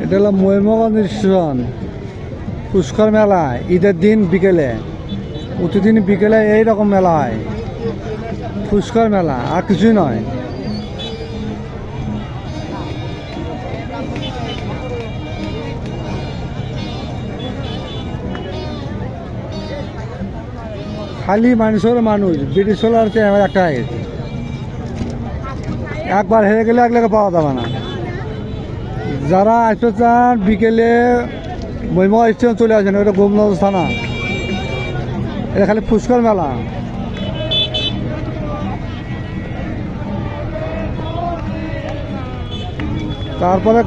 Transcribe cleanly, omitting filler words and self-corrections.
এটা হলো ময়ূরভঞ্জ স্টেশন পুষ্কর মেলা। ঈদের দিন বিকেলে, প্রতিদিন বিকেলে এইরকম মেলা হয়, পুষ্কর মেলা, আর কিছুই নয়। খালি মানুষের মানুষ, ব্রিটিশ আর একটা হয়ে গেছে। একবার হেরে গেলে এক পাওয়া যাবে না। যারা আসতে চান বিকেলে মহিমা স্টেশন চলে আসেন, ওটা গোমগঞ্জ থানা, এটা খালি পুষ্কর মেলা। তারপরে